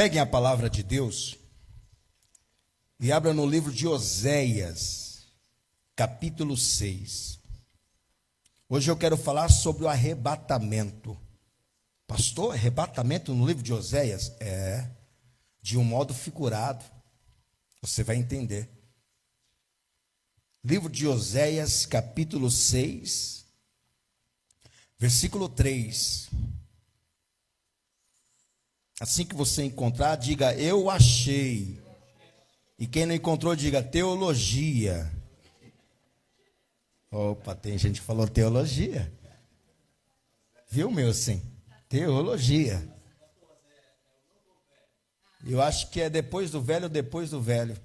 Peguem a palavra de Deus e abram no livro de Oséias, capítulo 6. Hoje eu quero falar sobre o arrebatamento. Pastor, arrebatamento no livro de Oséias? É, de um modo figurado. Você vai entender. Livro de Oséias, capítulo 6, versículo 3. Assim que você encontrar, diga, eu achei. E quem não encontrou, diga, teologia. Opa, tem gente que falou teologia. Viu, meu, sim? Teologia. Eu acho que é depois do velho, depois do velho.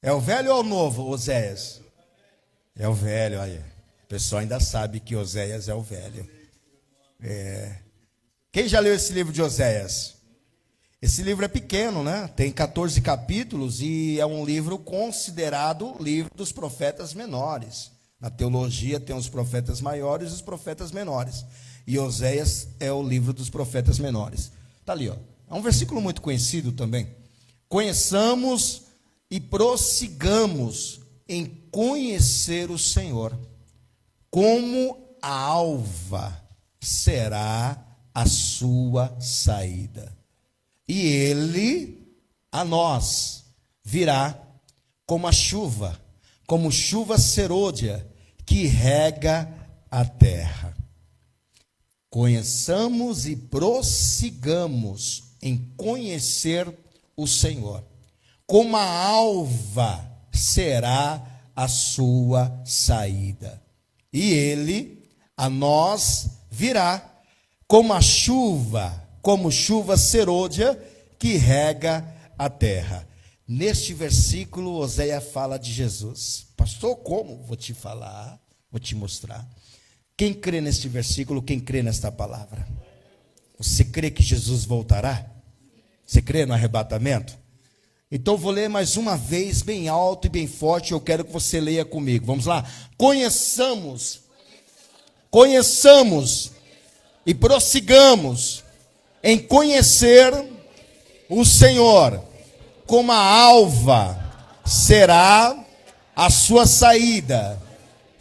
É o velho ou o novo, Oséias? É o velho, olha. O pessoal ainda sabe que Oséias é o velho. Quem já leu esse livro de Oséias? Esse livro é pequeno, né? Tem 14 capítulos e é um livro considerado livro dos profetas menores. Na teologia tem os profetas maiores e os profetas menores. E Oséias é o livro dos profetas menores. Está ali, ó. É um versículo muito conhecido também. Conheçamos e prossigamos em conhecer o Senhor. Como a alva será a sua saída. E ele a nós virá como a chuva, como chuva serôdia que rega a terra. Conheçamos e prossigamos em conhecer o Senhor. Como a alva será a sua saída. E ele a nós virá como a chuva, como chuva serôdia que rega a terra. Neste versículo, Oséias fala de Jesus. Pastor, como? Vou te falar, vou te mostrar. Quem crê neste versículo, quem crê nesta palavra? Você crê que Jesus voltará? Você crê no arrebatamento? Então vou ler mais uma vez, bem alto e bem forte, eu quero que você leia comigo. Vamos lá? Conheçamos e prossigamos em conhecer o Senhor. Como a alva será a sua saída,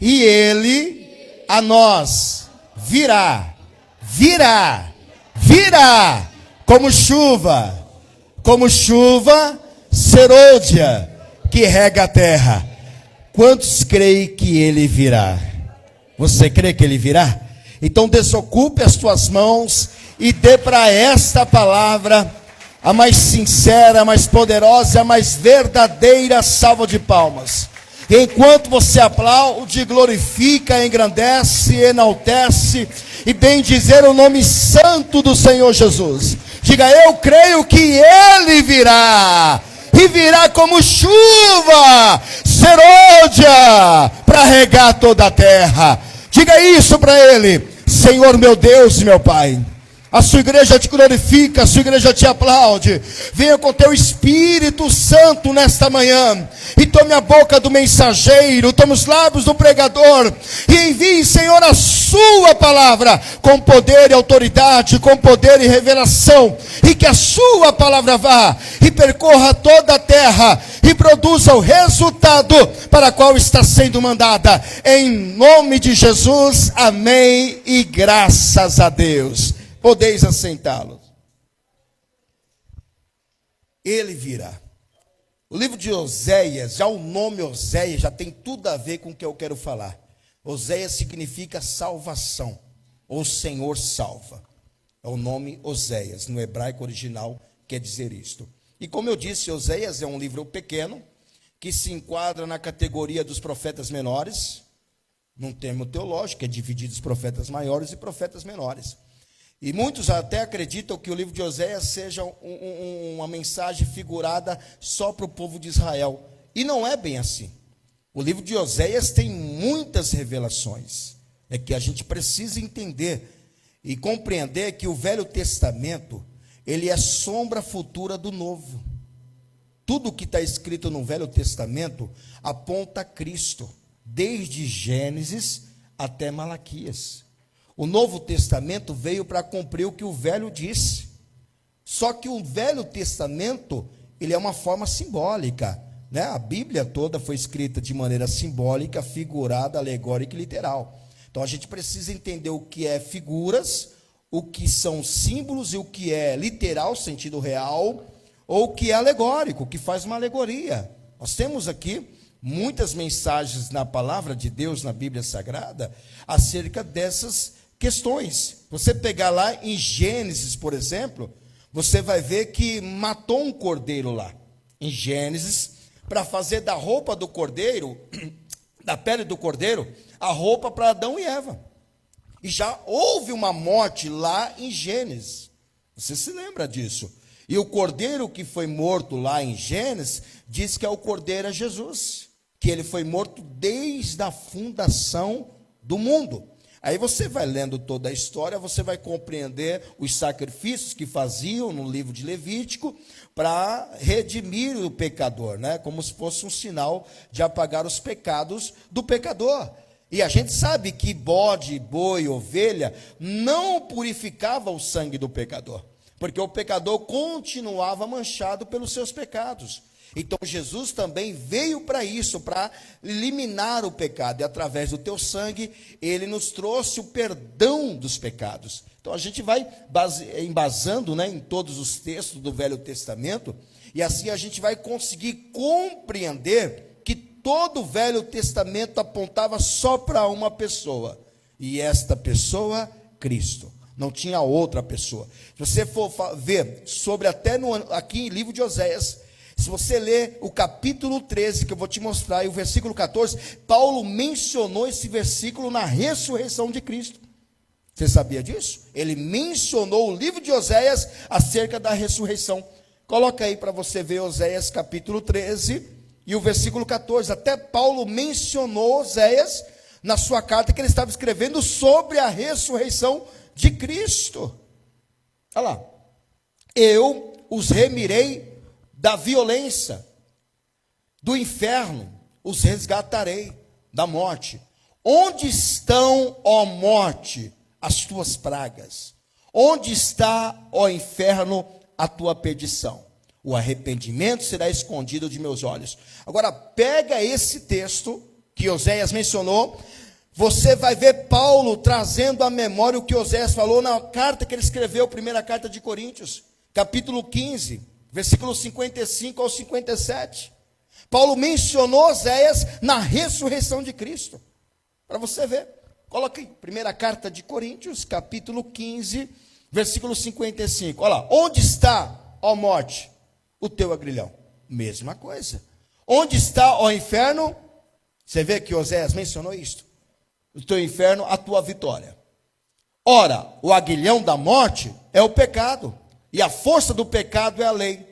e ele a nós virá como chuva serôdia que rega a terra. Quantos creem que ele virá? Você crê que ele virá? Então desocupe as tuas mãos e dê para esta palavra a mais sincera, a mais poderosa, a mais verdadeira salva de palmas. E enquanto você aplaude, glorifica, engrandece, enaltece e bendizer o nome santo do Senhor Jesus. Diga, eu creio que ele virá. E virá como chuva serôdia para regar toda a terra. Diga isso para ele. Senhor meu Deus e meu Pai, a sua igreja te glorifica, a sua igreja te aplaude. Venha com teu Espírito Santo nesta manhã e tome a boca do mensageiro, tome os lábios do pregador e envie, Senhor, a sua palavra com poder e autoridade, com poder e revelação, e que a sua palavra vá e percorra toda a terra e produza o resultado para qual está sendo mandada. Em nome de Jesus, amém e graças a Deus. Podeis assentá-los. Ele virá. O livro de Oséias, já o nome Oséias, já tem tudo a ver com o que eu quero falar. Oséias significa salvação, ou Senhor salva. É o nome Oséias, no hebraico original quer dizer isto. E como eu disse, Oséias é um livro pequeno, que se enquadra na categoria dos profetas menores, num termo teológico, é dividido os profetas maiores e profetas menores. E muitos até acreditam que o livro de Oséias seja uma mensagem figurada só para o povo de Israel. E não é bem assim. O livro de Oséias tem muitas revelações. É que a gente precisa entender e compreender que o Velho Testamento, ele é sombra futura do Novo. Tudo que está escrito no Velho Testamento aponta a Cristo, desde Gênesis até Malaquias. O Novo Testamento veio para cumprir o que o Velho disse. Só que o Velho Testamento, ele é uma forma simbólica, né? A Bíblia toda foi escrita de maneira simbólica, figurada, alegórica e literal. Então a gente precisa entender o que é figuras, o que são símbolos e o que é literal, sentido real, ou o que é alegórico, o que faz uma alegoria. Nós temos aqui muitas mensagens na palavra de Deus, na Bíblia Sagrada, acerca dessas questões. Você pegar lá em Gênesis, por exemplo, você vai ver que matou um cordeiro lá, em Gênesis, para fazer da roupa do cordeiro, da pele do cordeiro, a roupa para Adão e Eva. E já houve uma morte lá em Gênesis. Você se lembra disso? E o cordeiro que foi morto lá em Gênesis, diz que é o cordeiro Jesus, que ele foi morto desde a fundação do mundo. Aí você vai lendo toda a história, você vai compreender os sacrifícios que faziam no livro de Levítico para redimir o pecador, né? Como se fosse um sinal de apagar os pecados do pecador. E a gente sabe que bode, boi, ovelha não purificava o sangue do pecador, porque o pecador continuava manchado pelos seus pecados. Então Jesus também veio para isso, para eliminar o pecado, e através do teu sangue, ele nos trouxe o perdão dos pecados. Então a gente vai embasando, né, em todos os textos do Velho Testamento, e assim a gente vai conseguir compreender que todo o Velho Testamento apontava só para uma pessoa, e esta pessoa, Cristo. Não tinha outra pessoa. Se você for ver sobre aqui em livro de Oséias, se você ler o capítulo 13, que eu vou te mostrar, e o versículo 14, Paulo mencionou esse versículo na ressurreição de Cristo. Você sabia disso? Ele mencionou o livro de Oséias acerca da ressurreição. Coloca aí para você ver Oséias capítulo 13 e o versículo 14. Até Paulo mencionou Oséias na sua carta que ele estava escrevendo sobre a ressurreição de Cristo. Olha lá. Eu os remirei da violência, do inferno, os resgatarei da morte. Onde estão, ó morte, as tuas pragas? Onde está, ó inferno, a tua perdição? O arrependimento será escondido de meus olhos. Agora, pega esse texto que Oséias mencionou, você vai ver Paulo trazendo à memória o que Oséias falou na carta que ele escreveu, primeira carta de Coríntios, capítulo 15, versículos 55 ao 57. Paulo mencionou Oséias na ressurreição de Cristo. Para você ver. Coloca aí, primeira carta de Coríntios, capítulo 15, versículo 55. Olha lá. Onde está, ó morte, o teu agrilhão? Mesma coisa. Onde está, ó inferno? Você vê que Oséias mencionou isto. O teu inferno, a tua vitória. Ora, o aguilhão da morte é o pecado. E a força do pecado é a lei.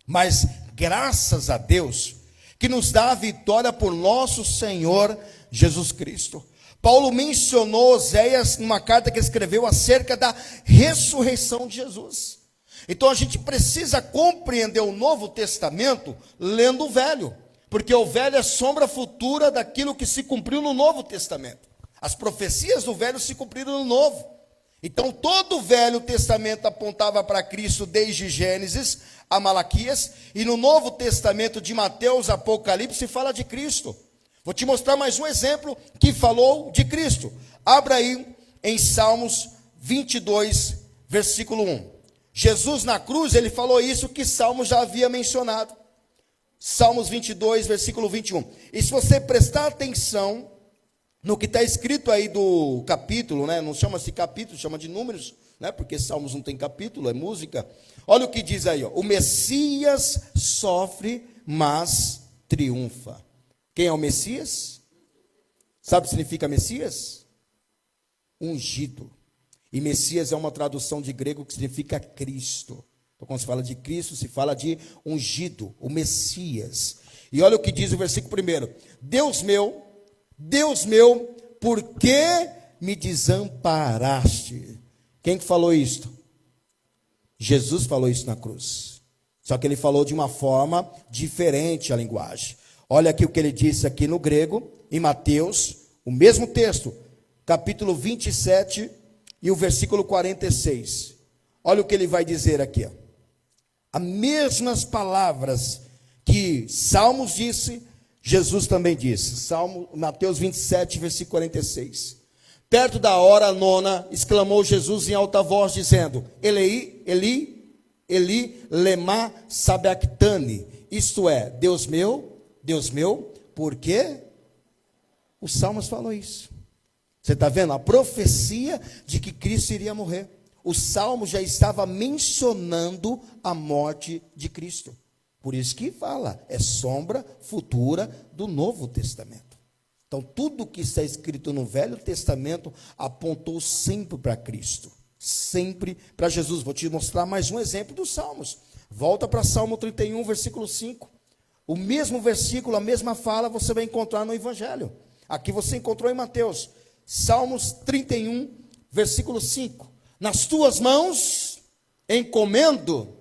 Mas graças a Deus, que nos dá a vitória por nosso Senhor Jesus Cristo. Paulo mencionou Oséias numa carta que escreveu acerca da ressurreição de Jesus. Então a gente precisa compreender o Novo Testamento lendo o Velho. Porque o Velho é sombra futura daquilo que se cumpriu no Novo Testamento. As profecias do Velho se cumpriram no Novo. Então todo o Velho Testamento apontava para Cristo desde Gênesis a Malaquias, e no Novo Testamento de Mateus, Apocalipse, fala de Cristo. Vou te mostrar mais um exemplo que falou de Cristo. Abra aí em Salmos 22, versículo 1. Jesus na cruz, ele falou isso que Salmos já havia mencionado. Salmos 22, versículo 21. E se você prestar atenção no que está escrito aí do capítulo, né? Não chama-se capítulo, chama de números, né? Porque Salmos não tem capítulo, é música. Olha o que diz aí, ó. O Messias sofre, mas triunfa. Quem é o Messias? Sabe o que significa Messias? Ungido. E Messias é uma tradução de grego que significa Cristo. Então, quando se fala de Cristo, se fala de ungido, o Messias. E olha o que diz o versículo 1. Deus meu, por que me desamparaste? Quem que falou isto? Jesus falou isso na cruz. Só que ele falou de uma forma diferente a linguagem. Olha aqui o que ele disse aqui no grego, em Mateus, o mesmo texto, capítulo 27 e o versículo 46. Olha o que ele vai dizer aqui, ó. As mesmas palavras que Salmos disse, Jesus também disse. Mateus 27, versículo 46. Perto da hora nona, exclamou Jesus em alta voz, dizendo: Eloi, Eli, lema sabachthani. Isto é, Deus meu, por quê? Os Salmos falam isso. Você está vendo? A profecia de que Cristo iria morrer. O Salmo já estava mencionando a morte de Cristo. Por isso que fala, é sombra futura do Novo Testamento. Então, tudo que está escrito no Velho Testamento apontou sempre para Cristo. Sempre para Jesus. Vou te mostrar mais um exemplo dos Salmos. Volta para Salmo 31, versículo 5. O mesmo versículo, a mesma fala, você vai encontrar no Evangelho. Aqui você encontrou em Mateus. Salmos 31, versículo 5. Nas tuas mãos encomendo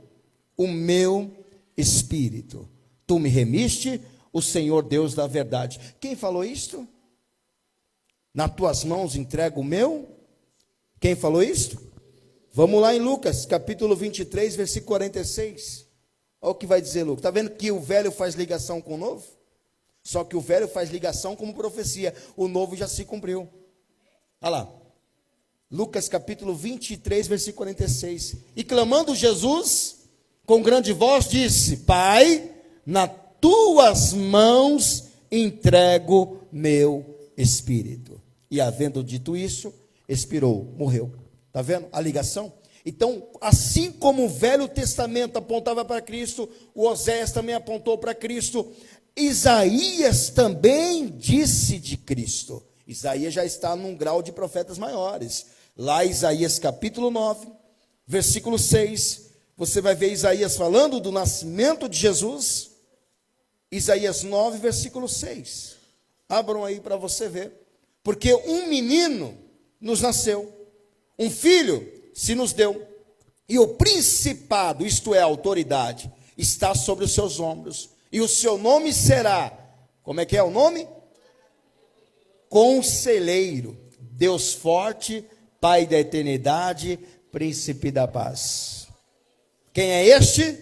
o meu espírito. Tu me remiste, o Senhor Deus da verdade. Quem falou isto? Nas tuas mãos entrego o meu. Quem falou isto? Vamos lá em Lucas, capítulo 23, versículo 46. Olha o que vai dizer Lucas. Está vendo que o velho faz ligação com o novo? Só que o velho faz ligação como profecia. O novo já se cumpriu. Olha lá. Lucas capítulo 23, versículo 46. E clamando Jesus, com grande voz, disse: Pai, nas tuas mãos entrego meu espírito. E havendo dito isso, expirou, morreu. Está vendo a ligação? Então, assim como o Velho Testamento apontava para Cristo, o Oséias também apontou para Cristo, Isaías também disse de Cristo. Isaías já está num grau de profetas maiores. Lá Isaías capítulo 9, versículo 6, você vai ver Isaías falando do nascimento de Jesus. Isaías 9, versículo 6. Abram aí para você ver. Porque um menino nos nasceu, um filho se nos deu, e o principado, isto é, a autoridade, está sobre os seus ombros, e o seu nome será, como é que é o nome? Conselheiro, Deus forte, Pai da eternidade, Príncipe da paz. Quem é este?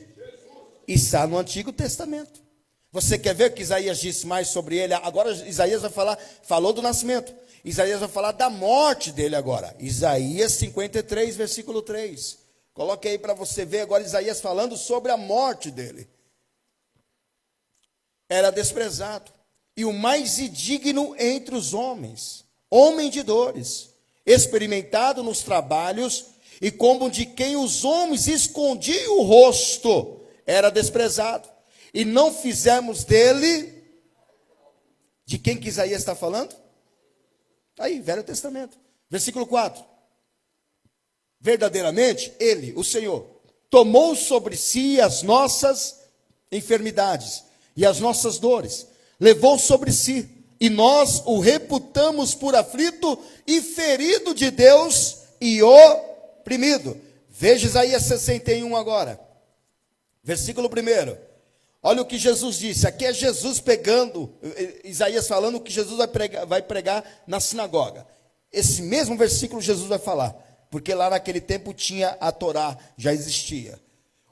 Está no Antigo Testamento. Você quer ver que Isaías disse mais sobre ele? Agora Isaías vai falar, falou do nascimento. Isaías vai falar da morte dele agora. Isaías 53, versículo 3. Coloque aí para você ver agora Isaías falando sobre a morte dele. Era desprezado e o mais indigno entre os homens, homem de dores, experimentado nos trabalhos, e como de quem os homens escondiam o rosto, era desprezado, e não fizemos dele. De quem que Isaías está falando? Aí, Velho Testamento, versículo 4. Verdadeiramente, ele, o Senhor, tomou sobre si as nossas enfermidades e as nossas dores, levou sobre si, e nós o reputamos por aflito e ferido de Deus e oprimido. Veja Isaías 61 agora, versículo 1. Olha o que Jesus disse. Aqui é Jesus pegando, Isaías falando o que Jesus vai pregar na sinagoga. Esse mesmo versículo Jesus vai falar, porque lá naquele tempo tinha a Torá, já existia.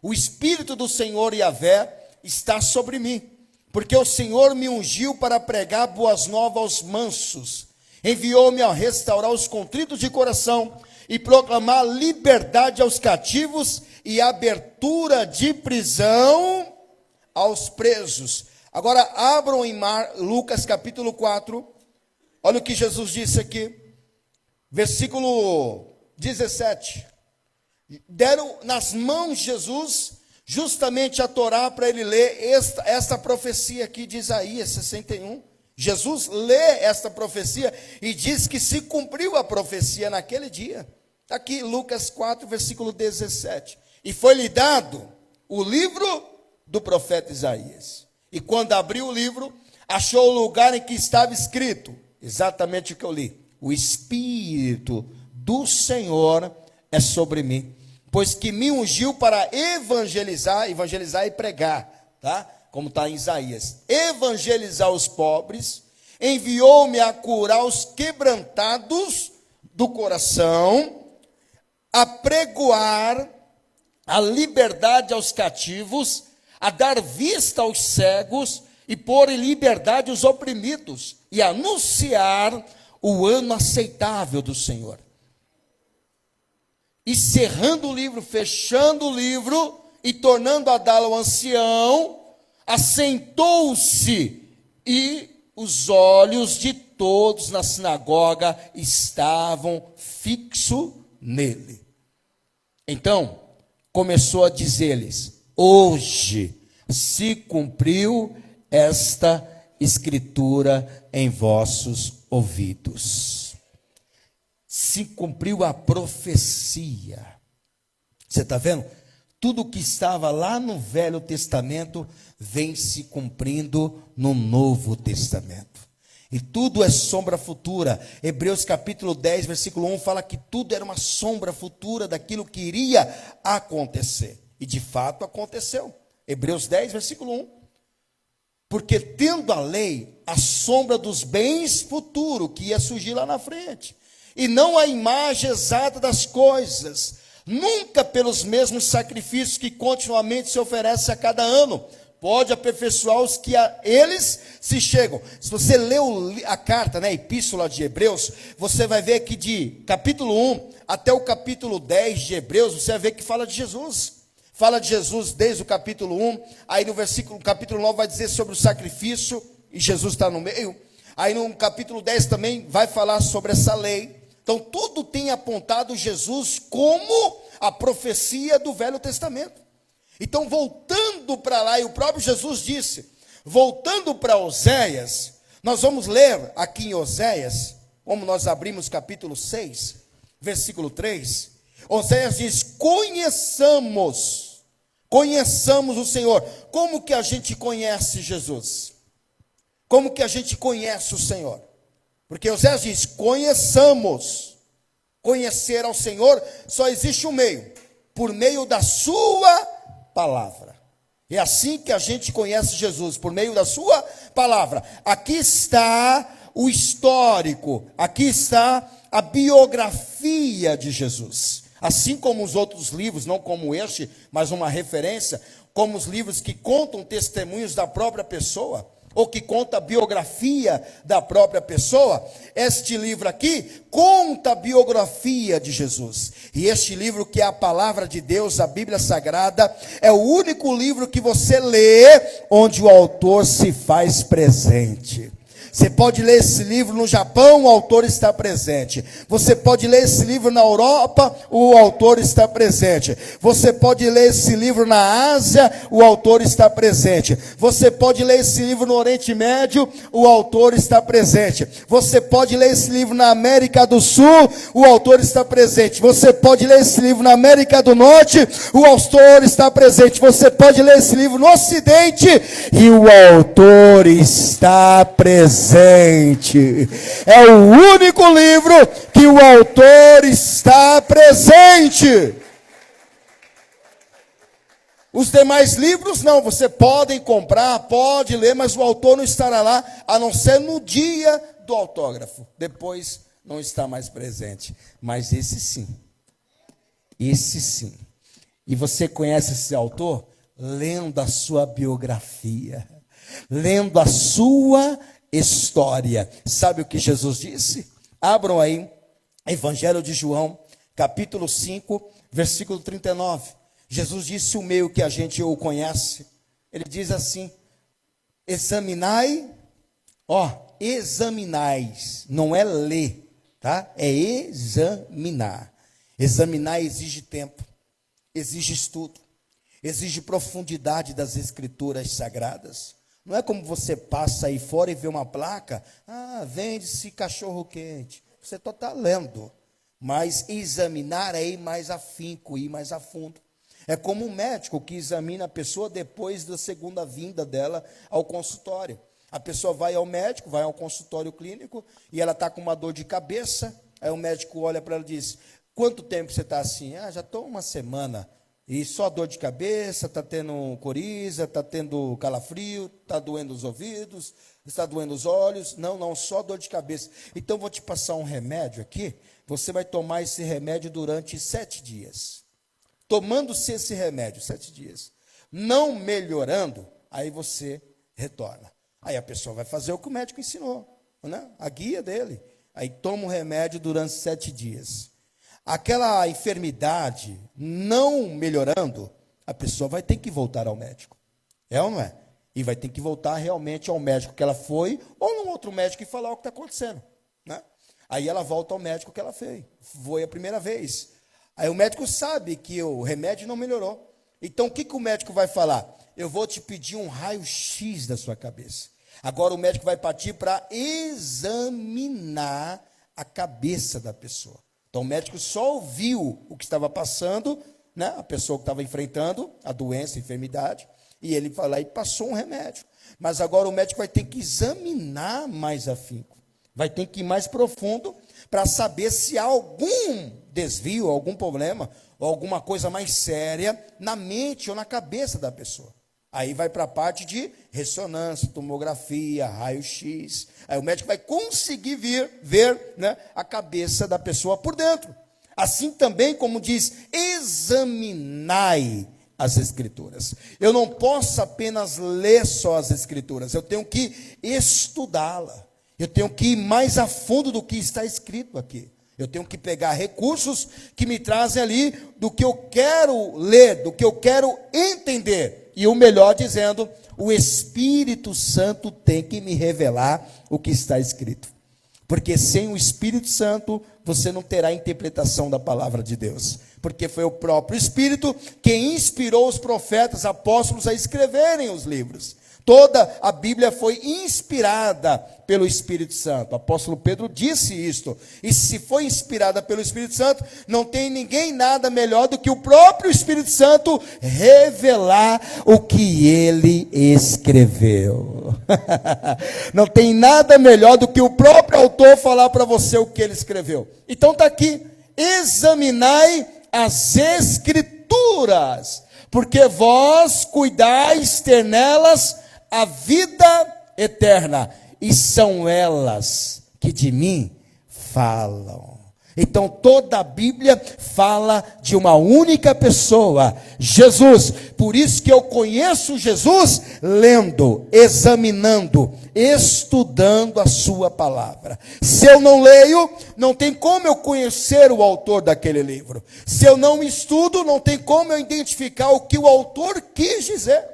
O Espírito do Senhor Yahvé está sobre mim, porque o Senhor me ungiu para pregar boas novas aos mansos, enviou-me a restaurar os contritos de coração e proclamar liberdade aos cativos e abertura de prisão aos presos. Agora abram em Lucas capítulo 4, olha o que Jesus disse aqui, versículo 17. Deram nas mãos de Jesus justamente a Torá para ele ler esta profecia aqui de Isaías 61. Jesus lê esta profecia e diz que se cumpriu a profecia naquele dia. Está aqui Lucas 4, versículo 17. E foi-lhe dado o livro do profeta Isaías. E quando abriu o livro, achou o lugar em que estava escrito, exatamente o que eu li: o Espírito do Senhor é sobre mim, pois que me ungiu para evangelizar e pregar, tá? Como está em Isaías, evangelizar os pobres, enviou-me a curar os quebrantados do coração, a pregoar a liberdade aos cativos, a dar vista aos cegos e pôr em liberdade os oprimidos e anunciar o ano aceitável do Senhor. E cerrando o livro, fechando o livro e tornando a dá-lo ao ancião, assentou-se e os olhos de todos na sinagoga estavam fixos nele. Então, começou a dizer-lhes: hoje se cumpriu esta escritura em vossos ouvidos. Se cumpriu a profecia. Você está vendo? Tudo que estava lá no Velho Testamento vem se cumprindo no Novo Testamento. E tudo é sombra futura. Hebreus capítulo 10, versículo 1 fala que tudo era uma sombra futura daquilo que iria acontecer. E de fato aconteceu. Hebreus 10, versículo 1. Porque tendo a lei a sombra dos bens futuros que ia surgir lá na frente, e não a imagem exata das coisas, nunca pelos mesmos sacrifícios que continuamente se oferecem a cada ano, pode aperfeiçoar os que a eles se chegam. Se você leu a carta, a epístola de Hebreus, você vai ver que de capítulo 1 até o capítulo 10 de Hebreus, você vai ver que fala de Jesus. Fala de Jesus desde o capítulo 1, aí no capítulo 9 vai dizer sobre o sacrifício, e Jesus está no meio. Aí no capítulo 10 também vai falar sobre essa lei. Então tudo tem apontado Jesus como a profecia do Velho Testamento. Então voltando para lá, e o próprio Jesus disse, voltando para Oséias, nós vamos ler aqui em Oséias, como nós abrimos capítulo 6, versículo 3, Oséias diz: conheçamos o Senhor. Como que a gente conhece Jesus? Como que a gente conhece o Senhor? Porque Oséias diz: conheçamos. Conhecer ao Senhor só existe um meio, por meio da sua palavra. É assim que a gente conhece Jesus, por meio da sua palavra. Aqui está o histórico, aqui está a biografia de Jesus. Assim como os outros livros, não como este, mas uma referência, como os livros que contam testemunhos da própria pessoa, ou que conta a biografia da própria pessoa, este livro aqui conta a biografia de Jesus. E este livro, que é a palavra de Deus, a Bíblia Sagrada, é o único livro que você lê onde o autor se faz presente. Você pode ler esse livro no Japão, o autor está presente. Você pode ler esse livro na Europa, o autor está presente. Você pode ler esse livro na Ásia, o autor está presente. Você pode ler esse livro no Oriente Médio, o autor está presente. Você pode ler esse livro na América do Sul, o autor está presente. Você pode ler esse livro na América do Norte, o autor está presente. Você pode ler esse livro no Ocidente e o autor está presente. É o único livro que o autor está presente. Os demais livros não, você pode comprar, pode ler, mas o autor não estará lá, a não ser no dia do autógrafo. Depois não está mais presente. Mas esse sim. Esse sim. E você conhece esse autor? Lendo a sua biografia. Lendo a sua história. Sabe o que Jesus disse? Abram aí, Evangelho de João, capítulo 5, versículo 39. Jesus disse o meio que a gente o conhece. Ele diz assim: examinai, examinais, não é ler, tá? É examinar. Examinar exige tempo, exige estudo, exige profundidade das escrituras sagradas. Não é como você passa aí fora e vê uma placa, vende-se cachorro quente. Você está lendo, mas examinar é ir mais afinco, ir mais a fundo. É como um médico que examina a pessoa depois da segunda vinda dela ao consultório. A pessoa vai ao médico, vai ao consultório clínico, e ela está com uma dor de cabeça, aí o médico olha para ela e diz: quanto tempo você está assim? Já estou uma semana. E só dor de cabeça, está tendo coriza, está tendo calafrio, está doendo os ouvidos, está doendo os olhos. Não, só dor de cabeça. Então, vou te passar um remédio aqui. Você vai tomar esse remédio durante 7 dias. tomando-se esse remédio, 7 dias, não melhorando, aí você retorna. Aí a pessoa vai fazer o que o médico ensinou, né? A guia dele. Aí toma o remédio durante 7 dias. Aquela enfermidade não melhorando, a pessoa vai ter que voltar ao médico. É ou não é? E vai ter que voltar realmente ao médico que ela foi, ou num outro médico e falar o que está acontecendo, né? Aí ela volta ao médico que ela foi a primeira vez. Aí o médico sabe que o remédio não melhorou. Então o que o médico vai falar? Eu vou te pedir um raio-x da sua cabeça. Agora o médico vai partir para examinar a cabeça da pessoa. Então o médico só ouviu o que estava passando, né? A pessoa que estava enfrentando a doença, a enfermidade, e ele foi lá e passou um remédio. Mas agora o médico vai ter que examinar mais afinco. Vai ter que ir mais profundo para saber se há algum desvio, algum problema, ou alguma coisa mais séria na mente ou na cabeça da pessoa. Aí vai para a parte de ressonância, tomografia, raio-x. Aí o médico vai conseguir ver, né, a cabeça da pessoa por dentro. Assim também, como diz, examinai as Escrituras. Eu não posso apenas ler só as Escrituras, eu tenho que estudá-la. Eu tenho que ir mais a fundo do que está escrito aqui. Eu tenho que pegar recursos que me trazem ali do que eu quero ler, do que eu quero entender. E o melhor dizendo, o Espírito Santo tem que me revelar o que está escrito. Porque sem o Espírito Santo, você não terá interpretação da palavra de Deus. Porque foi o próprio Espírito quem inspirou os profetas, apóstolos a escreverem os livros. Toda a Bíblia foi inspirada pelo Espírito Santo. O apóstolo Pedro disse isto. E se foi inspirada pelo Espírito Santo, não tem ninguém nada melhor do que o próprio Espírito Santo revelar o que ele escreveu. Não tem nada melhor do que o próprio autor falar para você o que ele escreveu. Então está aqui, examinai as Escrituras, porque vós cuidais ter nelas a vida eterna, e são elas que de mim falam. Então toda a Bíblia fala de uma única pessoa, Jesus. Por isso que eu conheço Jesus lendo, examinando, estudando a sua palavra. Se eu não leio, não tem como eu conhecer o autor daquele livro. Se eu não estudo, não tem como eu identificar o que o autor quis dizer.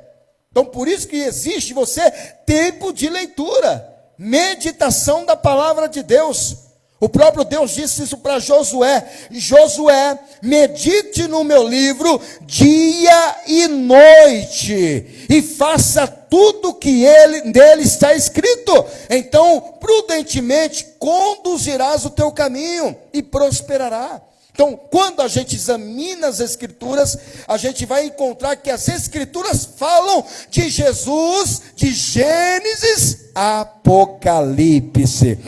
Então por isso que existe você tempo de leitura, meditação da palavra de Deus. O próprio Deus disse isso para Josué: Josué, medite no meu livro dia e noite, e faça tudo que nele está escrito. Então, prudentemente, conduzirás o teu caminho e prosperará. Então, quando a gente examina as Escrituras, a gente vai encontrar que as Escrituras falam de Jesus, de Gênesis a Apocalipse.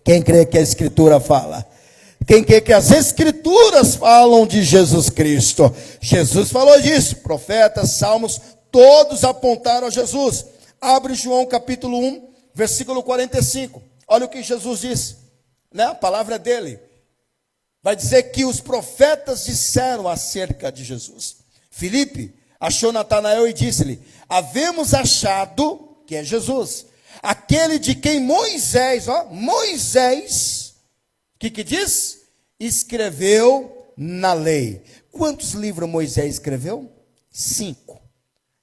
Quem crê que a Escritura fala? Quem crê que as Escrituras falam de Jesus Cristo? Jesus falou disso. Profetas, salmos, todos apontaram a Jesus. Abre João capítulo 1, versículo 45. Olha o que Jesus disse, né? A palavra dele. Vai dizer que os profetas disseram acerca de Jesus. Filipe achou Natanael e disse-lhe: havemos achado, que é Jesus, aquele de quem Moisés, o que diz? Escreveu na lei. Quantos livros Moisés escreveu? 5.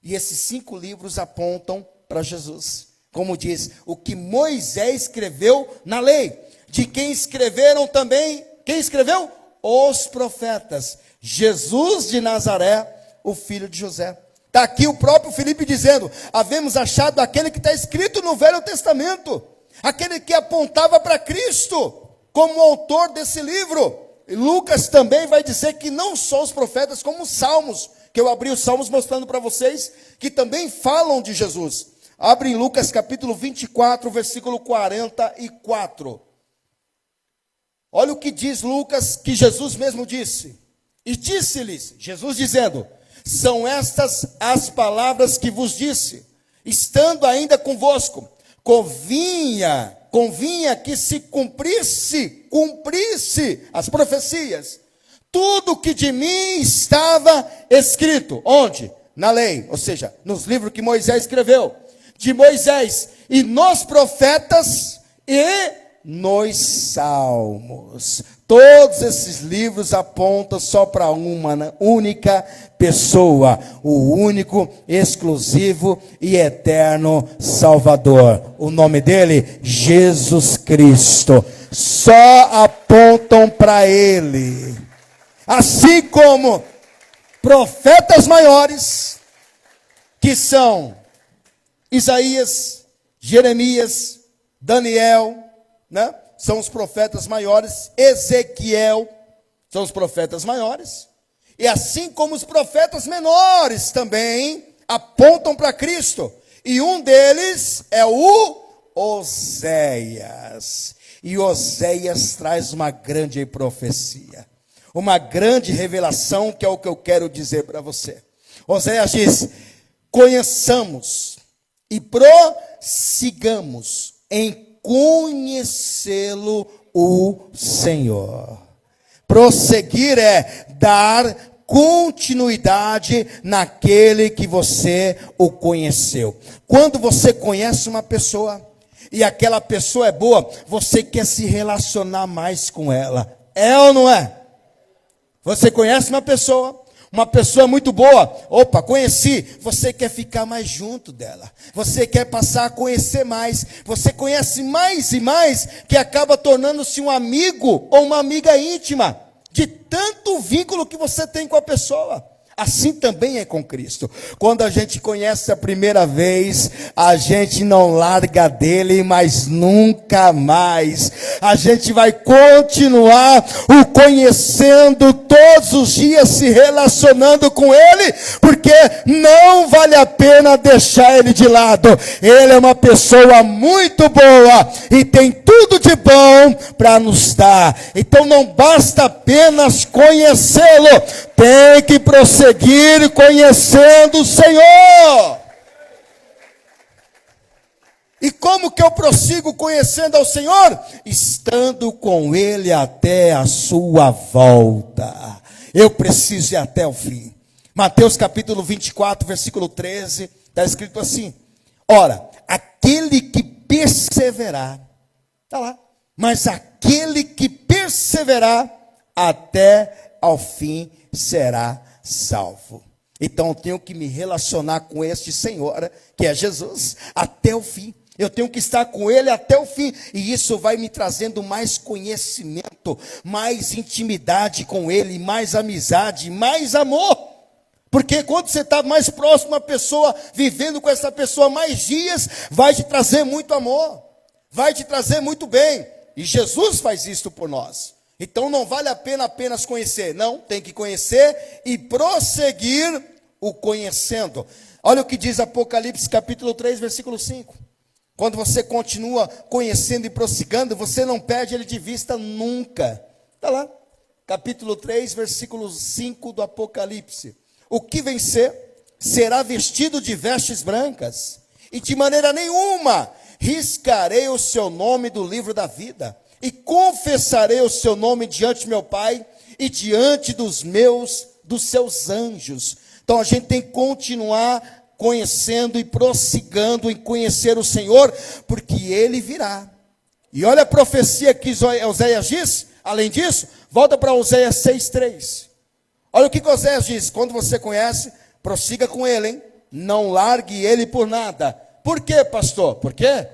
E esses 5 livros apontam para Jesus. Como diz, o que Moisés escreveu na lei. De quem escreveram também, quem escreveu? Os profetas. Jesus de Nazaré, o filho de José. Está aqui o próprio Filipe dizendo: havemos achado aquele que está escrito no Velho Testamento, aquele que apontava para Cristo, como autor desse livro. E Lucas também vai dizer que não só os profetas, como os salmos, que eu abri os salmos mostrando para vocês, que também falam de Jesus. Abre em Lucas capítulo 24, versículo 44. Olha o que diz Lucas, que Jesus mesmo disse. E disse-lhes, Jesus dizendo: são estas as palavras que vos disse, estando ainda convosco. Convinha que se cumprisse as profecias, tudo que de mim estava escrito. Onde? Na lei, ou seja, nos livros que Moisés escreveu. De Moisés e nos profetas e nos salmos. Todos esses livros apontam só para uma única pessoa, o único, exclusivo e eterno Salvador. O nome dele, Jesus Cristo. Só apontam para ele. Assim como profetas maiores, que são Isaías, Jeremias, Daniel, né? São os profetas maiores. Ezequiel são os profetas maiores. E assim como os profetas menores também apontam para Cristo. E um deles é o Oséias. E Oséias traz uma grande profecia, uma grande revelação, que é o que eu quero dizer para você. Oséias diz: conheçamos e prossigamos em conhecê-lo, o Senhor. Prosseguir é dar continuidade naquele que você o conheceu. Quando você conhece uma pessoa e aquela pessoa é boa, você quer se relacionar mais com ela. É ou não é? Você conhece uma pessoa muito boa, opa, conheci, você quer ficar mais junto dela, você quer passar a conhecer mais, você conhece mais e mais, que acaba tornando-se um amigo ou uma amiga íntima, de tanto vínculo que você tem com a pessoa. Assim também é com Cristo. Quando a gente conhece a primeira vez, a gente não larga dele, mas nunca mais. A gente vai continuar o conhecendo todos os dias, se relacionando com ele, porque não vale a pena deixar ele de lado. Ele é uma pessoa muito boa e tem tudo de bom para nos dar. Então não basta apenas conhecê-lo, tem que prosseguir conhecendo o Senhor. E como que eu prossigo conhecendo ao Senhor? Estando com Ele até a sua volta. Eu preciso ir até o fim. Mateus capítulo 24, versículo 13, está escrito assim: ora, aquele que perseverar, está lá, mas aquele que perseverar até ao fim será salvo. Então eu tenho que me relacionar com este Senhor, que é Jesus, até o fim. Eu tenho que estar com ele até o fim. E isso vai me trazendo mais conhecimento, mais intimidade com ele, mais amizade, mais amor. Porque quando você está mais próximo à pessoa, vivendo com essa pessoa mais dias, vai te trazer muito amor, vai te trazer muito bem. E Jesus faz isso por nós. Então não vale a pena apenas conhecer, não, tem que conhecer e prosseguir o conhecendo. Olha o que diz Apocalipse capítulo 3, versículo 5. Quando você continua conhecendo e prosseguindo, você não perde ele de vista nunca. Está lá, capítulo 3, versículo 5 do Apocalipse. O que vencer será vestido de vestes brancas, e de maneira nenhuma riscarei o seu nome do livro da vida, e confessarei o seu nome diante de meu Pai e diante dos seus anjos. Então a gente tem que continuar conhecendo e prossigando em conhecer o Senhor, porque ele virá. E olha a profecia que Oséias diz. Além disso, volta para Oséias 6:3. Olha o que Oséias diz: quando você conhece, prossiga com ele, hein? Não largue ele por nada. Por quê, pastor? Porque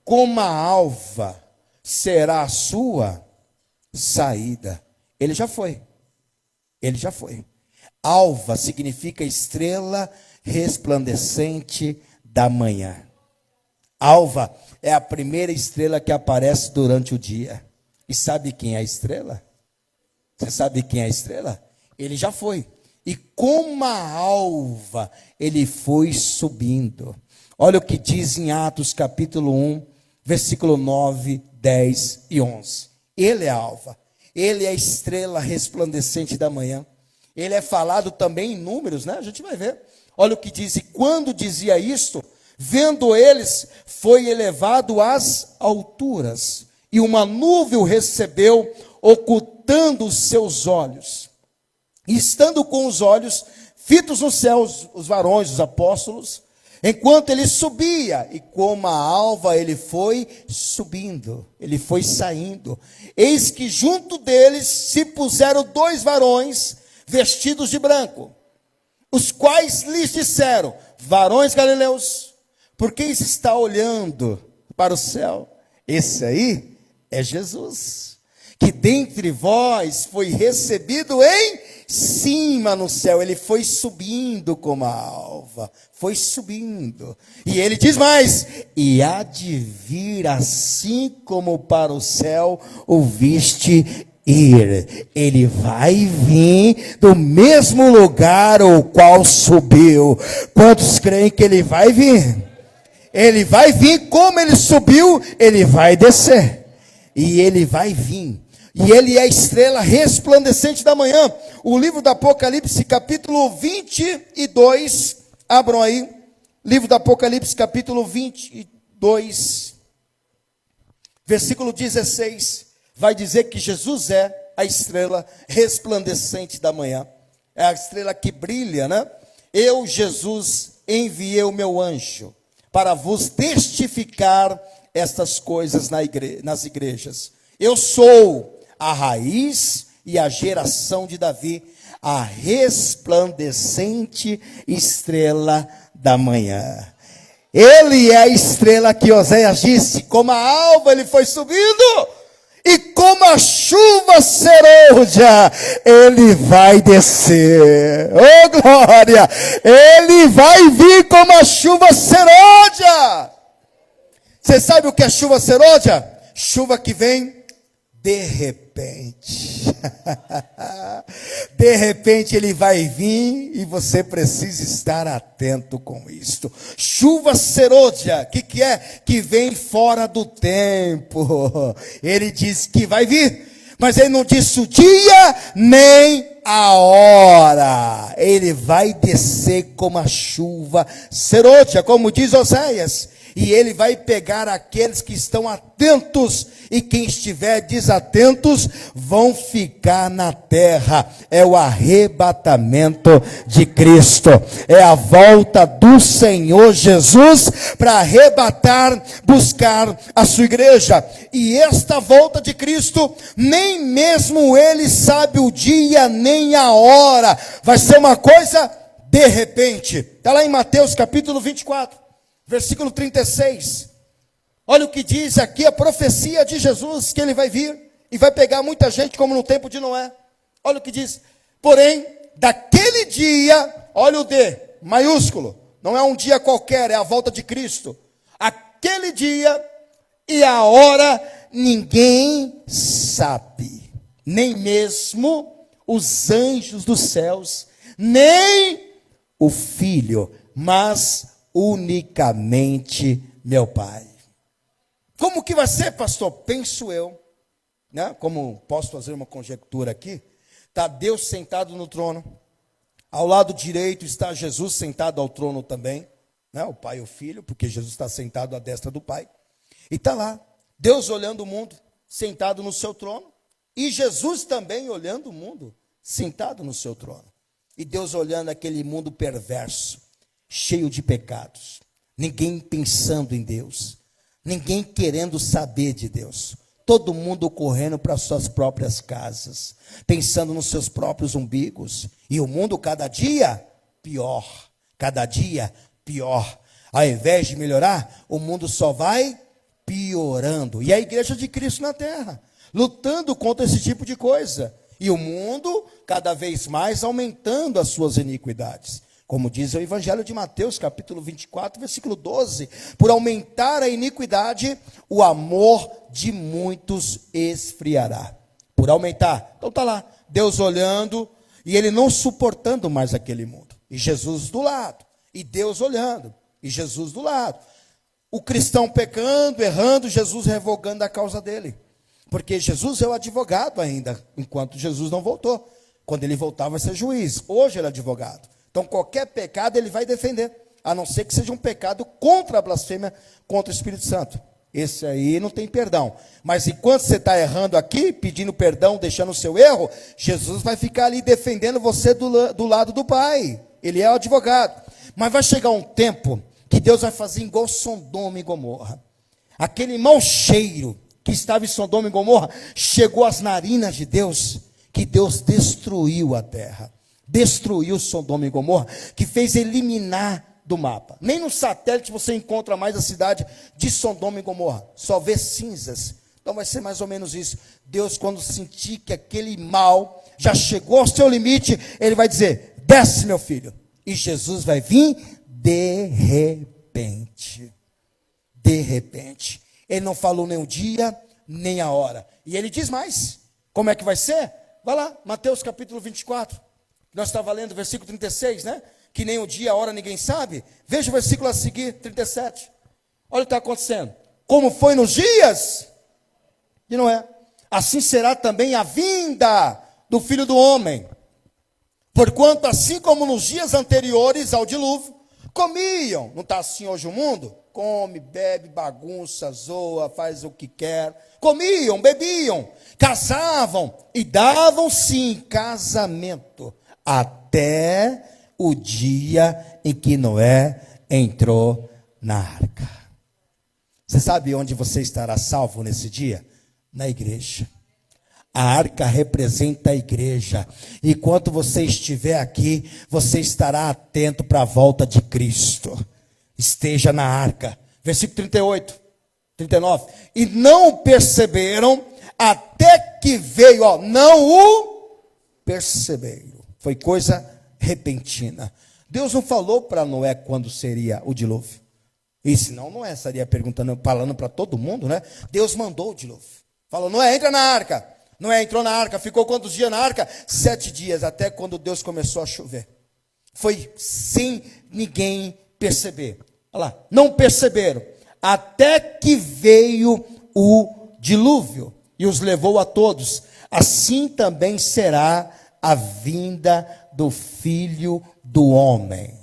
como a alva será a sua saída. Ele já foi. Ele já foi. Alva significa estrela resplandecente da manhã. Alva é a primeira estrela que aparece durante o dia. E sabe quem é a estrela? Você sabe quem é a estrela? Ele já foi. E como a alva, ele foi subindo. Olha o que diz em Atos capítulo 1, versículo 9, 10 e 11. Ele é a alva. Ele é a estrela resplandecente da manhã. Ele é falado também em números, né? A gente vai ver. Olha o que diz: e quando dizia isto, vendo eles, foi elevado às alturas, e uma nuvem o recebeu, lutando os seus olhos, e estando com os olhos fitos nos céus, os varões, os apóstolos, enquanto ele subia, e como a alva ele foi subindo, ele foi saindo, eis que junto deles se puseram 2 varões vestidos de branco, os quais lhes disseram: varões galileus, por que está olhando para o céu? Esse aí é Jesus, que dentre vós foi recebido em cima no céu. Ele foi subindo como a alva, foi subindo. E ele diz mais: e há de vir assim como para o céu o viste ir. Ele vai vir do mesmo lugar o qual subiu. Quantos creem que ele vai vir? Ele vai vir como ele subiu, ele vai descer. E ele vai vir. E ele é a estrela resplandecente da manhã. O livro do Apocalipse, capítulo 22. Abram aí. Livro do Apocalipse, capítulo 22. Versículo 16. Vai dizer que Jesus é a estrela resplandecente da manhã. É a estrela que brilha, né? Eu, Jesus, enviei o meu anjo para vos testificar estas coisas nas igrejas. Eu sou a raiz e a geração de Davi, a resplandecente estrela da manhã. Ele é a estrela que Oséias disse: como a alva ele foi subindo, e como a chuva serôdia, ele vai descer. Oh glória! Ele vai vir como a chuva serôdia. Você sabe o que é chuva serôdia? Chuva que vem de repente. De repente ele vai vir e você precisa estar atento com isto. Chuva serôdia, o que é? Que vem fora do tempo. Ele diz que vai vir, mas ele não disse o dia nem a hora. Ele vai descer como a chuva serôdia, como diz Oséias. E ele vai pegar aqueles que estão atentos, e quem estiver desatentos vão ficar na terra. É o arrebatamento de Cristo, é a volta do Senhor Jesus para arrebatar, buscar a sua igreja. E esta volta de Cristo, nem mesmo ele sabe o dia nem a hora. Vai ser uma coisa de repente. Está lá em Mateus capítulo 24. Versículo 36, olha o que diz aqui a profecia de Jesus, que ele vai vir e vai pegar muita gente como no tempo de Noé. Olha o que diz: porém, daquele dia, olha o D, maiúsculo, não é um dia qualquer, é a volta de Cristo. Aquele dia e a hora ninguém sabe, nem mesmo os anjos dos céus, nem o Filho, mas unicamente meu Pai. Como que vai ser, pastor? Penso eu, né? Como posso fazer uma conjectura aqui, está Deus sentado no trono, ao lado direito está Jesus sentado ao trono também, né? O Pai e o Filho, porque Jesus está sentado à destra do Pai, e está lá, Deus olhando o mundo, sentado no seu trono, e Jesus também olhando o mundo, sentado no seu trono, e Deus olhando aquele mundo perverso, cheio de pecados, ninguém pensando em Deus, ninguém querendo saber de Deus, todo mundo correndo para suas próprias casas, pensando nos seus próprios umbigos, e o mundo cada dia pior, cada dia pior. Ao invés de melhorar, o mundo só vai piorando. E a igreja de Cristo na terra, lutando contra esse tipo de coisa, e o mundo cada vez mais aumentando as suas iniquidades. Como diz o Evangelho de Mateus, capítulo 24, versículo 12, por aumentar a iniquidade, o amor de muitos esfriará. Por aumentar. Então está lá, Deus olhando, e ele não suportando mais aquele mundo. E Jesus do lado, e Deus olhando, e Jesus do lado. O cristão pecando, errando, Jesus revogando a causa dele. Porque Jesus é o advogado ainda, enquanto Jesus não voltou. Quando ele voltar vai ser juiz, hoje ele é advogado. Então qualquer pecado ele vai defender, a não ser que seja um pecado contra a blasfêmia, contra o Espírito Santo. esse aí não tem perdão. Mas enquanto você está errando aqui, pedindo perdão, deixando o seu erro, Jesus vai ficar ali defendendo você do lado do Pai. Ele é o advogado. Mas vai chegar um tempo que Deus vai fazer igual Sodoma e Gomorra. Aquele mau cheiro que estava em Sodoma e Gomorra chegou às narinas de Deus, que Deus destruiu a terra. Destruiu Sodoma e Gomorra, que fez eliminar do mapa. Nem no satélite você encontra mais a cidade de Sodoma e Gomorra. Só vê cinzas. Então vai ser mais ou menos isso. Deus, quando sentir que aquele mal já chegou ao seu limite, Ele vai dizer, desce meu filho. E Jesus vai vir de repente. De repente. Ele não falou nem o dia, nem a hora. E Ele diz mais. Como é que vai ser? Vai lá, Mateus capítulo 24. Nós estávamos lendo o versículo 36, né? Que nem o dia, a hora ninguém sabe. Veja o versículo a seguir, 37. Olha o que está acontecendo. Como foi nos dias de Noé, assim será também a vinda do Filho do Homem. Porquanto assim como nos dias anteriores ao dilúvio, comiam, não está assim hoje o mundo? Come, bebe, bagunça, zoa, faz o que quer. Comiam, bebiam, casavam e davam-se em casamento, até o dia em que Noé entrou na arca. Você sabe onde você estará salvo nesse dia? Na igreja. A arca representa a igreja. E enquanto você estiver aqui, você estará atento para a volta de Cristo. Esteja na arca. Versículo 38, 39. E não o perceberam até que veio, não o perceberam. Foi coisa repentina. Deus não falou para Noé quando seria o dilúvio. E senão Noé estaria perguntando, falando para todo mundo, né? Deus mandou o dilúvio. Falou, Noé, entra na arca. Noé entrou na arca, ficou quantos dias na arca? 7 dias, até quando Deus começou a chover. Foi sem ninguém perceber. Olha lá, não perceberam. Até que veio o dilúvio e os levou a todos. Assim também será a vinda do Filho do Homem.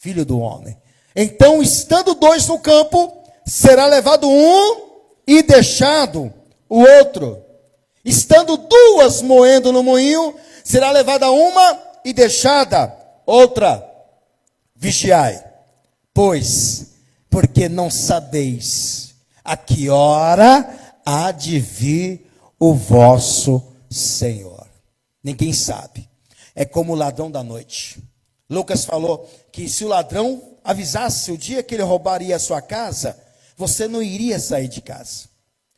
Filho do Homem. Então, estando 2 no campo, será levado um e deixado o outro. Estando 2 moendo no moinho, será levada uma e deixada outra. Vigiai, pois, porque não sabeis a que hora há de vir o vosso Senhor. Ninguém sabe. É como o ladrão da noite. Lucas falou que se o ladrão avisasse o dia que ele roubaria a sua casa, você não iria sair de casa.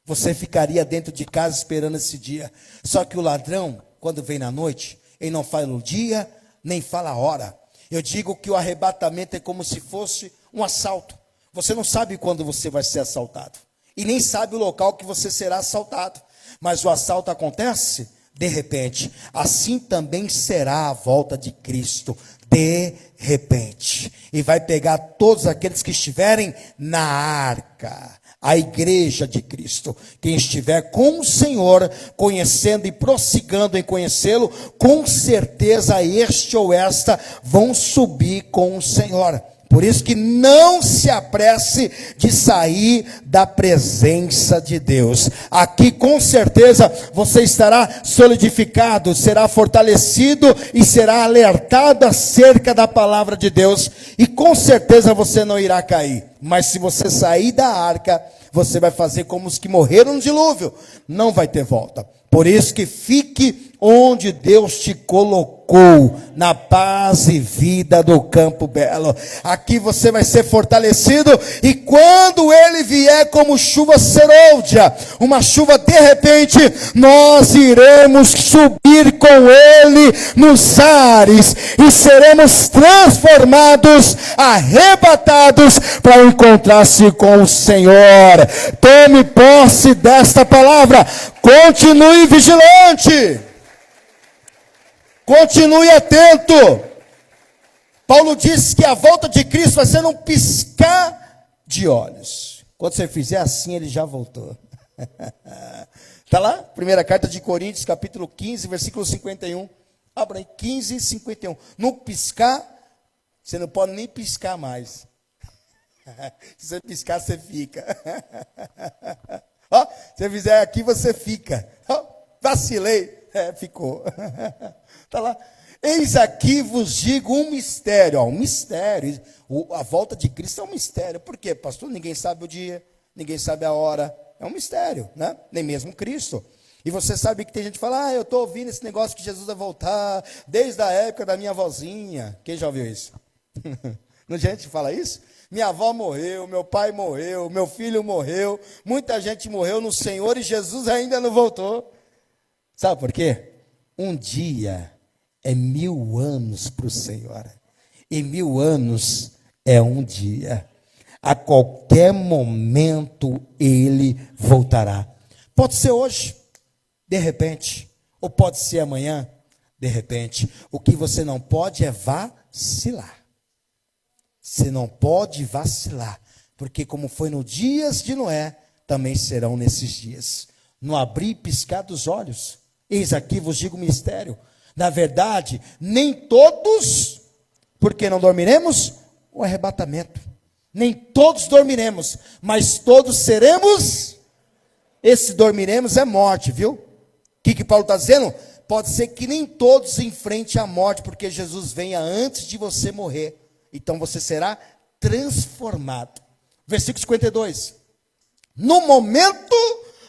Você ficaria dentro de casa esperando esse dia. Só que o ladrão, quando vem na noite, ele não fala o dia, nem fala a hora. Eu digo que o arrebatamento é como se fosse um assalto. Você não sabe quando você vai ser assaltado. E nem sabe o local que você será assaltado. Mas o assalto acontece de repente. Assim também será a volta de Cristo. De repente. E vai pegar todos aqueles que estiverem na arca. A igreja de Cristo. Quem estiver com o Senhor, conhecendo e prossigando em conhecê-lo, com certeza este ou esta vão subir com o Senhor. Por isso que não se apresse de sair da presença de Deus. Aqui com certeza você estará solidificado, será fortalecido e será alertado acerca da palavra de Deus. E com certeza você não irá cair. Mas se você sair da arca, você vai fazer como os que morreram no dilúvio. Não vai ter volta. Por isso que fique onde Deus te colocou, na paz e vida do Campo Belo. Aqui você vai ser fortalecido, e quando ele vier como chuva serôdia, uma chuva de repente, nós iremos subir com ele nos ares, e seremos transformados, arrebatados, para encontrar-se com o Senhor. Tome posse desta palavra, continue vigilante. Continue atento. Paulo disse que a volta de Cristo vai ser num piscar de olhos. Quando você fizer assim, ele já voltou. Está lá? Primeira carta de Coríntios, capítulo 15, versículo 51. Abra aí, 15 e 51. No piscar, você não pode nem piscar mais. Se você piscar, você fica. Ó, se você fizer aqui, você fica. Ó, vacilei. Ficou. Tá lá. Eis aqui vos digo um mistério. Ó, um mistério. A volta de Cristo é um mistério. Por quê, pastor? Ninguém sabe o dia, ninguém sabe a hora. É um mistério, né? Nem mesmo Cristo. E você sabe que tem gente que fala, eu estou ouvindo esse negócio que Jesus vai voltar desde a época da minha avózinha. Quem já ouviu isso? Não, gente fala isso? Minha avó morreu, meu pai morreu, meu filho morreu, muita gente morreu no Senhor e Jesus ainda não voltou. Sabe por quê? Um dia é 1000 anos para o Senhor. E 1000 anos é um dia. A qualquer momento Ele voltará. Pode ser hoje, de repente. Ou pode ser amanhã, de repente. O que você não pode é vacilar. Você não pode vacilar. Porque como foi nos dias de Noé, também serão nesses dias. No abrir e piscar dos olhos. Eis aqui vos digo o mistério. Na verdade, nem todos, porque não dormiremos, o arrebatamento. Nem todos dormiremos, mas todos seremos. Esse dormiremos é morte, viu? O que Paulo está dizendo? Pode ser que nem todos enfrentem a morte, porque Jesus venha antes de você morrer. Então você será transformado. Versículo 52. No momento,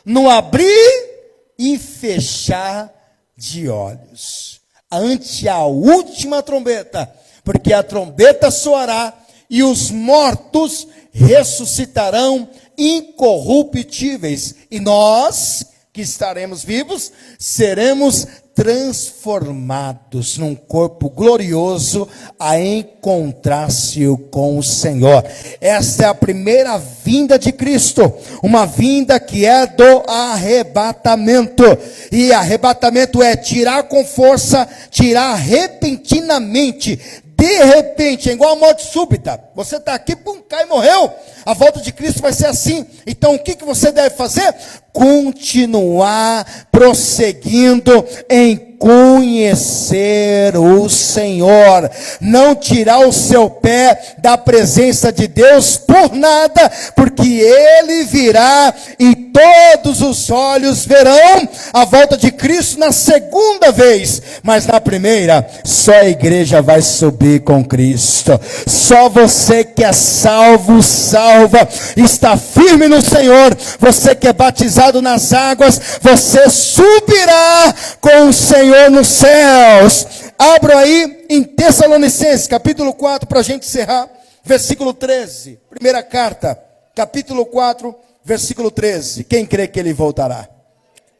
no abrir e fechar de olhos, ante a última trombeta, porque a trombeta soará e os mortos ressuscitarão incorruptíveis, e nós, que estaremos vivos, seremos transformados num corpo glorioso a encontrar-se com o Senhor. Esta é a primeira vinda de Cristo, uma vinda que é do arrebatamento, e arrebatamento é tirar com força, tirar repentinamente. De repente, é igual a morte súbita. Você está aqui, pum, cai e morreu. A volta de Cristo vai ser assim. Então, o que você deve fazer? Continuar prosseguindo em conhecer o Senhor. Não tirar o seu pé da presença de Deus por nada, porque Ele virá e todos os olhos verão a volta de Cristo na segunda vez. Mas na primeira, só a igreja vai subir com Cristo. Só você que é salvo, salva, está firme no Senhor, você que é batizado nas águas, você subirá com o Senhor nos céus. Abra aí em Tessalonicenses, capítulo 4, para a gente encerrar, versículo 13. Primeira carta, capítulo 4, versículo 13. Quem crê que Ele voltará?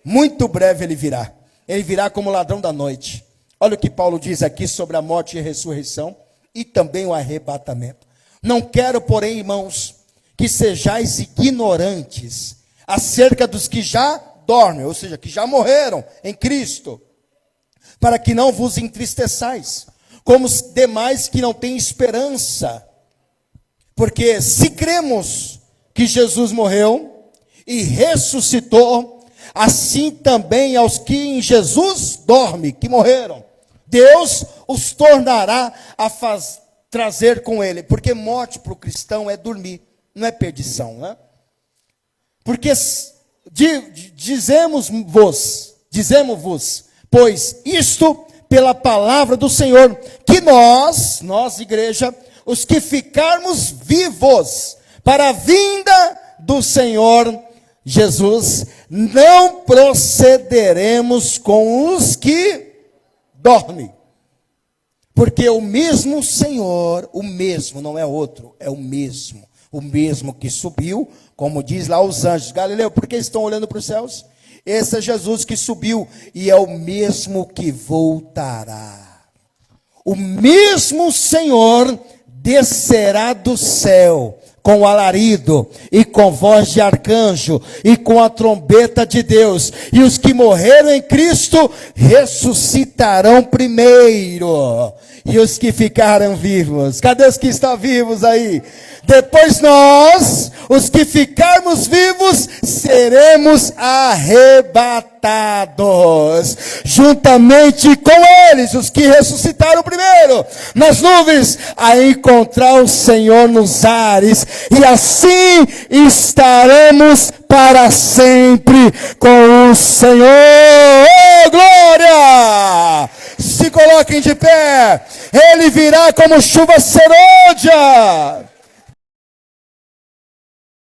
Muito breve Ele virá. Ele virá como ladrão da noite. Olha o que Paulo diz aqui sobre a morte e a ressurreição e também o arrebatamento. Não quero, porém, irmãos, que sejais ignorantes acerca dos que já dormem, ou seja, que já morreram em Cristo, para que não vos entristeçais, como os demais que não têm esperança. Porque se cremos que Jesus morreu e ressuscitou, assim também aos que em Jesus dormem, que morreram, Deus os tornará a trazer com Ele. Porque morte para o cristão é dormir, não é perdição, né? Porque dizemos-vos, pois isto pela palavra do Senhor, que nós, igreja, os que ficarmos vivos para a vinda do Senhor Jesus, não procederemos com os que dormem. Porque o mesmo Senhor, o mesmo, não é outro, é o mesmo que subiu, como diz lá os anjos. Galileu, por que estão olhando para os céus? Esse é Jesus que subiu e é o mesmo que voltará. O mesmo Senhor descerá do céu com alarido e com voz de arcanjo e com a trombeta de Deus, e os que morreram em Cristo ressuscitarão primeiro, e os que ficaram vivos, cadê os que estão vivos aí? Depois nós, os que ficarmos vivos, seremos arrebatados, juntamente com eles, os que ressuscitaram primeiro, nas nuvens, a encontrar o Senhor nos ares, e assim estaremos para sempre com o Senhor. Oh, glória! Se coloquem de pé. Ele virá como chuva serôdia.